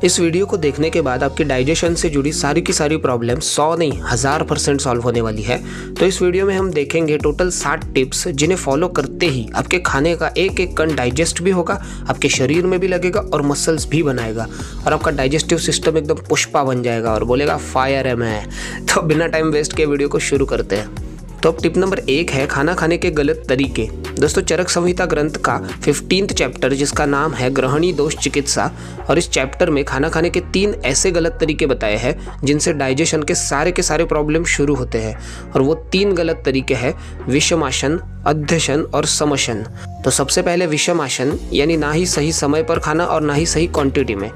इस वीडियो को देखने के बाद आपकी डाइजेशन से जुड़ी सारी की सारी प्रॉब्लम 100 नहीं 1000% सॉल्व होने वाली है। तो इस वीडियो में हम देखेंगे टोटल 60 टिप्स जिन्हें फॉलो करते ही आपके खाने का एक एक कण डाइजेस्ट भी होगा, आपके शरीर में भी लगेगा और मसल्स भी बनाएगा और आपका डाइजेस्टिव सिस्टम एकदम पुष्पा बन जाएगा और बोलेगा फायर है मैं। तो बिना टाइम वेस्ट के वीडियो को शुरू करते हैं। तो अब टिप नंबर 1 है खाना खाने के गलत तरीके। दोस्तों, चरक संहिता ग्रंथ का 15th चैप्टर जिसका नाम है ग्रहणी दोष चिकित्सा, और इस चैप्टर में खाना खाने के 3 ऐसे गलत तरीके बताए हैं जिनसे डाइजेशन के सारे प्रॉब्लम शुरू होते हैं। और वो 3 गलत तरीके हैं विषमासन, अध्यशन और समशन। तो सबसे पहले विषमासन यानी ना ही सही समय पर खाना और ना ही सही क्वांटिटी में।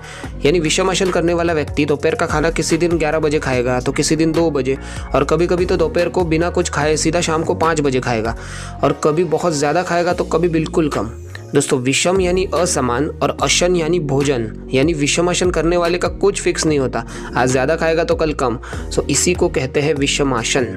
यानी विषमासन करने वाला व्यक्ति दोपहर का खाना किसी दिन 11 बजे खाएगा तो किसी दिन 2 बजे, और कभी कभी तो दोपहर को बिना कुछ खाए सीधा शाम को 5 बजे खाएगा, और कभी बहुत ज़्यादा खाएगा तो कभी बिल्कुल कम। दोस्तों, विषम यानी असमान और अशन यानी भोजन, यानी विषमासन करने वाले का कुछ फिक्स नहीं होता, आज ज़्यादा खाएगा तो कल कम। सो इसी को कहते हैं विषमासन।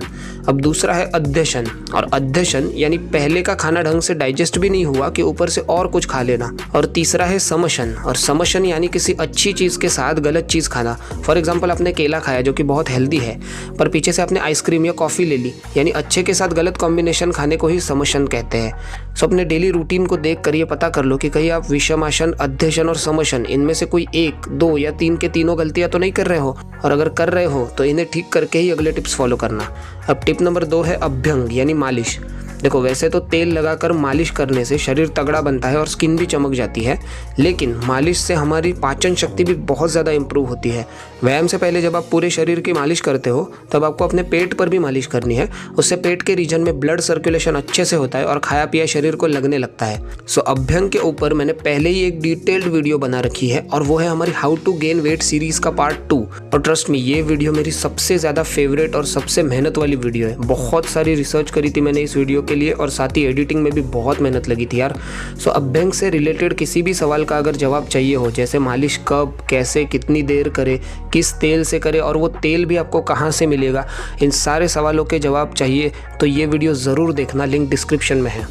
अब दूसरा है अध्यशन, और अध्यशन यानी पहले का खाना ढंग से डाइजेस्ट भी नहीं हुआ कि ऊपर से और कुछ खा लेना। और तीसरा है समशन, और समशन यानी किसी अच्छी चीज़ के साथ गलत चीज़ खाना। फॉर एग्जाम्पल, आपने केला खाया जो कि बहुत हेल्दी है, पर पीछे से आपने आइसक्रीम या कॉफ़ी ले ली, यानी अच्छे के साथ गलत कॉम्बिनेशन खाने को ही समशन कहते हैं। सो अपने डेली रूटीन को देख कर ये पता कर लो कि कहीं आप विषमासन, अध्यशन और समशन इनमें से कोई 1, 2 या 3 के तीनों गलतियां तो नहीं कर रहे हो, और अगर कर रहे हो तो इन्हें ठीक करके ही अगले टिप्स फॉलो करना। अब टिप नंबर 2 है अभ्यंग यानी मालिश। देखो, वैसे तो तेल लगाकर मालिश करने से शरीर तगड़ा बनता है और स्किन भी चमक जाती है, लेकिन मालिश से हमारी पाचन शक्ति भी बहुत ज़्यादा इंप्रूव होती है। व्यायाम से पहले जब आप पूरे शरीर की मालिश करते हो तब आपको अपने पेट पर भी मालिश करनी है। उससे पेट के रीजन में ब्लड सर्कुलेशन अच्छे से होता है और खाया पिया शरीर को लगने लगता है। सो अभ्यंग के ऊपर मैंने पहले ही एक डिटेल्ड वीडियो बना रखी है, और वो है हमारी how to gain weight series का पार्ट 2। और ट्रस्ट में, ये वीडियो मेरी सबसे ज़्यादा फेवरेट और सबसे मेहनत वाली वीडियो है। बहुत सारी रिसर्च करी थी मैंने इस वीडियो के लिए, और साथ ही एडिटिंग में भी बहुत मेहनत लगी थी यार। सो अभ्यंग से रिलेटेड किसी भी सवाल का अगर जवाब चाहिए हो, जैसे मालिश कब, कैसे, कितनी देर करे, किस तेल से करे और वो तेल भी आपको कहाँ से मिलेगा, इन सारे सवालों के जवाब चाहिए तो ये वीडियो ज़रूर देखना, लिंक डिस्क्रिप्शन में है।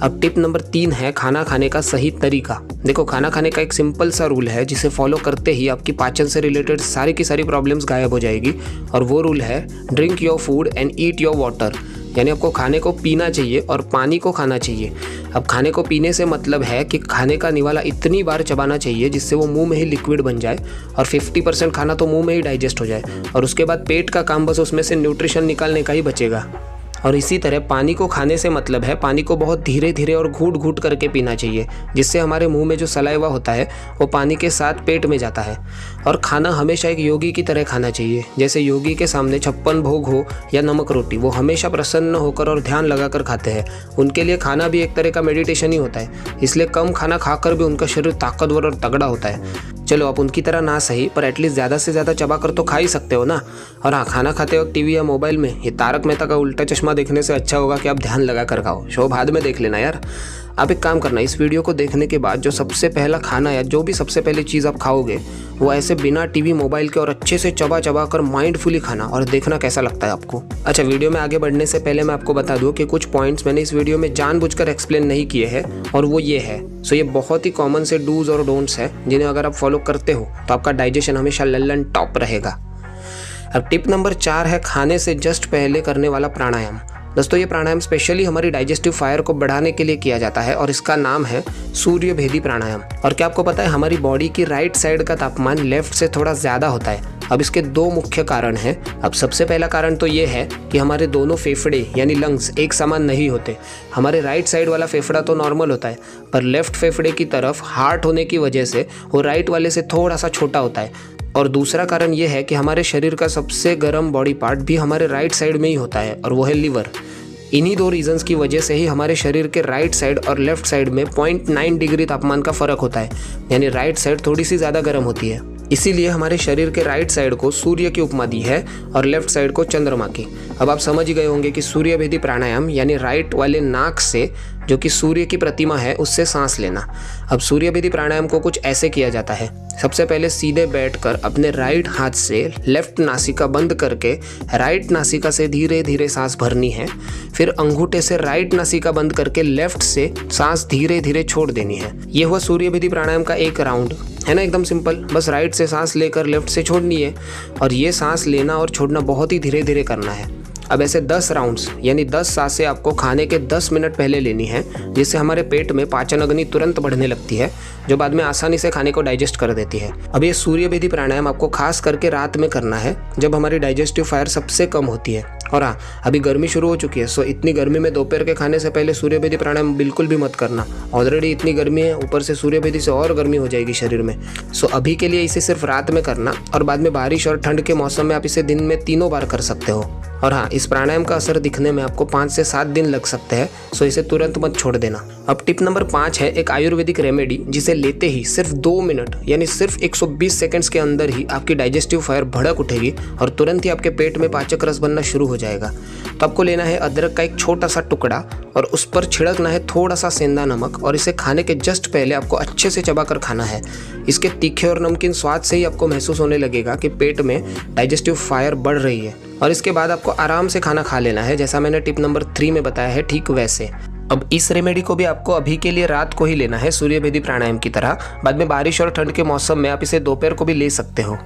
अब टिप नंबर 3 है खाना खाने का सही तरीका। देखो, खाना खाने का एक सिंपल सा रूल है जिसे फॉलो करते ही आपकी पाचन से रिलेटेड सारी की सारी प्रॉब्लम्स गायब हो जाएगी, और वो रूल है drink your food and eat your water. यानी आपको खाने को पीना चाहिए और पानी को खाना चाहिए। अब खाने को पीने से मतलब है कि खाने का निवाला इतनी बार चबाना चाहिए जिससे वो मुंह में ही लिक्विड बन जाए, और 50% खाना तो मुंह में ही डाइजेस्ट हो जाए, और उसके बाद पेट का काम बस उसमें से न्यूट्रिशन निकालने का ही बचेगा। और इसी तरह पानी को खाने से मतलब है पानी को बहुत धीरे धीरे और घूट घूट करके पीना चाहिए, जिससे हमारे मुंह में जो सलाइवा होता है वो पानी के साथ पेट में जाता है। और खाना हमेशा एक योगी की तरह खाना चाहिए। जैसे योगी के सामने 56 भोग हो या नमक रोटी, वो हमेशा प्रसन्न होकर और ध्यान लगाकर खाते हैं। उनके लिए खाना भी एक तरह का मेडिटेशन ही होता है, इसलिए कम खाना खाकर भी उनका शरीर ताकतवर और तगड़ा होता है। चलो, आप उनकी तरह ना सही, पर एटलीस्ट ज़्यादा से ज़्यादा चबा कर तो खा ही सकते हो ना। और हाँ, खाना खाते वक्त टीवी या मोबाइल में ये तारक मेहता का उल्टा चश्मा देखने से अच्छा होगा कि आप ध्यान लगा कर खाओ। शो बाद में देख लेना यार। आप एक काम करना, इस वीडियो को देखने के बाद जो सबसे पहला खाना या जो भी सबसे पहली चीज़ आप खाओगे वो ऐसे बिना टीवी मोबाइल के और अच्छे से चबा चबा कर माइंडफुली खाना, और देखना कैसा लगता है आपको। अच्छा, वीडियो में आगे बढ़ने से पहले मैं आपको बता दूं कि कुछ पॉइंट्स मैंने इस वीडियो में जानबूझकर एक्सप्लेन नहीं किए हैं, और वो ये है। सो ये बहुत ही कॉमन से डूज और डोंट्स है जिन्हें अगर आप फॉलो करते हो तो आपका डाइजेशन हमेशा लल्लन टॉप रहेगा। अब टिप नंबर 4 है खाने से जस्ट पहले करने वाला प्राणायाम। दोस्तों, ये प्राणायाम स्पेशली हमारी डाइजेस्टिव फायर को बढ़ाने के लिए किया जाता है, और इसका नाम है सूर्य भेदी प्राणायाम। और क्या आपको पता है, हमारी बॉडी की राइट साइड का तापमान लेफ्ट से थोड़ा ज़्यादा होता है। अब इसके 2 मुख्य कारण हैं। अब सबसे पहला कारण तो ये है कि हमारे दोनों फेफड़े यानी लंग्स एक समान नहीं होते। हमारे राइट साइड वाला फेफड़ा तो नॉर्मल होता है, पर लेफ्ट फेफड़े की तरफ हार्ट होने की वजह से वो राइट वाले से थोड़ा सा छोटा होता है। और दूसरा कारण ये है कि हमारे शरीर का सबसे गर्म बॉडी पार्ट भी हमारे राइट साइड में ही होता है, और वो है लीवर। इन्हीं 2 रीजंस की वजह से ही हमारे शरीर के राइट साइड और लेफ्ट साइड में 0.9 डिग्री तापमान का फर्क होता है, यानी राइट साइड थोड़ी सी ज़्यादा गर्म होती है। इसीलिए हमारे शरीर के राइट साइड को सूर्य की उपमा दी है और लेफ्ट साइड को चंद्रमा की। अब आप समझ ही गए होंगे कि सूर्य भेदी प्राणायाम यानी राइट वाले नाक से, जो कि सूर्य की प्रतिमा है, उससे सांस लेना। अब सूर्य भेदी प्राणायाम को कुछ ऐसे किया जाता है। सबसे पहले सीधे बैठकर अपने राइट हाथ से लेफ्ट नासिका बंद करके राइट नासिका से धीरे धीरे सांस भरनी है। फिर अंगूठे से राइट नासिका बंद करके लेफ्ट से सांस धीरे धीरे छोड़ देनी है। यह हुआ सूर्य भेदी प्राणायाम का एक राउंड। है ना, एकदम सिंपल। बस राइट से सांस लेकर लेफ्ट से छोड़नी है और ये सांस लेना और छोड़ना बहुत ही धीरे धीरे करना है। अब ऐसे 10 राउंड्स यानी 10 सांसें आपको खाने के 10 मिनट पहले लेनी है, जिससे हमारे पेट में पाचन अग्नि तुरंत बढ़ने लगती है, जो बाद में आसानी से खाने को डाइजेस्ट कर देती है। अब ये सूर्य भेदी प्राणायाम आपको खास करके रात में करना है, जब हमारी डाइजेस्टिव फायर सबसे कम होती है। और हाँ, अभी गर्मी शुरू हो चुकी है, सो इतनी गर्मी में दोपहर के खाने से पहले सूर्य भेदी प्राणायाम बिल्कुल भी मत करना। ऑलरेडी इतनी गर्मी है, ऊपर से सूर्य भेदी से और गर्मी हो जाएगी शरीर में। सो अभी के लिए इसे सिर्फ रात में करना, और बाद में बारिश और ठंड के मौसम में आप इसे दिन में 3 बार कर सकते हो। और हाँ, इस प्राणायाम का असर दिखने में आपको 5 से 7 दिन लग सकते हैं, सो इसे तुरंत मत छोड़ देना। अब टिप नंबर 5 है एक आयुर्वेदिक रेमेडी, जिसे लेते ही सिर्फ 2 मिनट यानी सिर्फ 120 सेकंड्स के अंदर ही आपकी डाइजेस्टिव फायर भड़क उठेगी और तुरंत ही आपके पेट में पाचक रस बनना शुरू हो जाएगा। तो आपको लेना है अदरक का एक छोटा सा टुकड़ा और उस पर छिड़कना है थोड़ा सा सेंधा नमक, और इसे खाने के जस्ट पहले आपको अच्छे से चबाकर खाना है। इसके तीखे और नमकीन स्वाद से ही आपको महसूस होने लगेगा कि पेट में डाइजेस्टिव फायर बढ़ रही है, और इसके बाद आपको आराम से खाना खा लेना है, जैसा मैंने टिप नंबर 3 में बताया है, ठीक वैसे। अब इस रेमेडी को भी आपको अभी के लिए रात को ही लेना है, सूर्य भेदी प्राणायाम की तरह। बाद में बारिश और ठंड के मौसम में आप इसे दोपहर को भी ले सकते हो।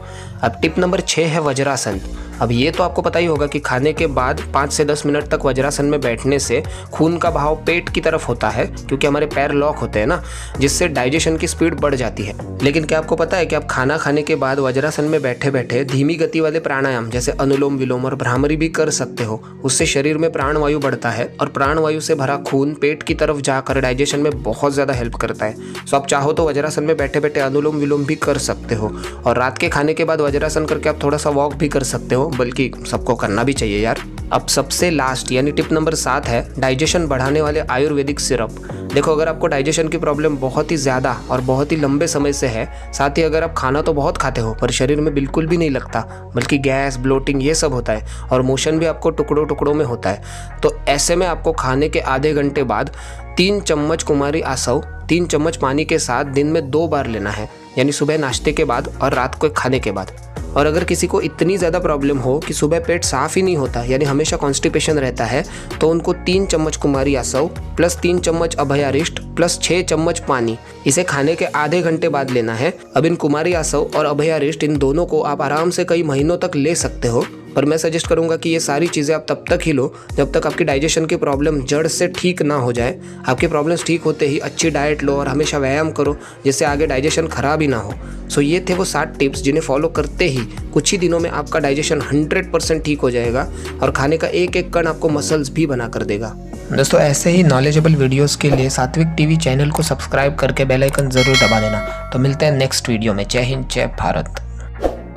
अब टिप नंबर 6 है वज्रासन। अब ये तो आपको पता ही होगा कि खाने के बाद 5 से 10 मिनट तक वज्रासन में बैठने से खून का बहाव पेट की तरफ होता है, क्योंकि हमारे पैर लॉक होते हैं ना, जिससे डाइजेशन की स्पीड बढ़ जाती है। लेकिन क्या आपको पता है कि आप खाना खाने के बाद वज्रासन में बैठे बैठे धीमी गति वाले प्राणायाम जैसे अनुलोम विलोम और भ्रामरी भी कर सकते हो। उससे शरीर में प्राणवायु बढ़ता है और प्राणवायु से भरा खून पेट की तरफ जाकर डाइजेशन में बहुत ज़्यादा हेल्प करता है। सो आप चाहो तो वज्रासन में बैठे बैठे अनुलोम विलोम भी कर सकते हो, और रात के खाने के बाद वज्रासन करके आप थोड़ा सा वॉक भी कर सकते हो, बल्कि सबको करना भी चाहिए यार। अब सबसे लास्ट यानी टिप नंबर 7 है डाइजेशन बढ़ाने वाले आयुर्वेदिक सिरप। देखो, अगर आपको डाइजेशन की प्रॉब्लम बहुत ही ज़्यादा और बहुत ही लंबे समय से है, साथ ही अगर आप खाना तो बहुत खाते हो पर शरीर में बिल्कुल भी नहीं लगता, बल्कि गैस, ब्लोटिंग ये सब होता है, और मोशन भी आपको टुकड़ों टुकड़ों में होता है, तो ऐसे में आपको खाने के आधे घंटे बाद 3 चम्मच कुमारी आसव 3 चम्मच पानी के साथ दिन में 2 बार लेना है, यानी सुबह नाश्ते के बाद और रात को खाने के बाद। और अगर किसी को इतनी ज़्यादा प्रॉब्लम हो कि सुबह पेट साफ ही नहीं होता, यानी हमेशा कॉन्स्टिपेशन रहता है, तो उनको 3 चम्मच कुमारी आसव प्लस 3 चम्मच अभयारिष्ट प्लस 6 चम्मच पानी इसे खाने के आधे घंटे बाद लेना है। अब इन कुमारी आसव और अभयारिष्ट इन दोनों को आप आराम से कई महीनों तक ले सकते हो, पर मैं सजेस्ट करूंगा कि ये सारी चीज़ें आप तब तक ही लो जब तक आपकी डाइजेशन की प्रॉब्लम जड़ से ठीक ना हो जाए। आपकी प्रॉब्लम्स ठीक होते ही अच्छी डाइट लो और हमेशा व्यायाम करो, जिससे आगे डाइजेशन खराब ही ना हो। सो ये थे वो 7 टिप्स जिन्हें फॉलो करते ही कुछ ही दिनों में आपका डाइजेशन 100% ठीक हो जाएगा और खाने का एक एक कण आपको मसल्स भी बना कर देगा। दोस्तों, ऐसे ही नॉलेजेबल वीडियोस के लिए सात्विक टीवी चैनल को सब्सक्राइब करके बेल आइकन जरूर दबा देना। तो मिलते हैं नेक्स्ट वीडियो में। जय हिंद, जय भारत।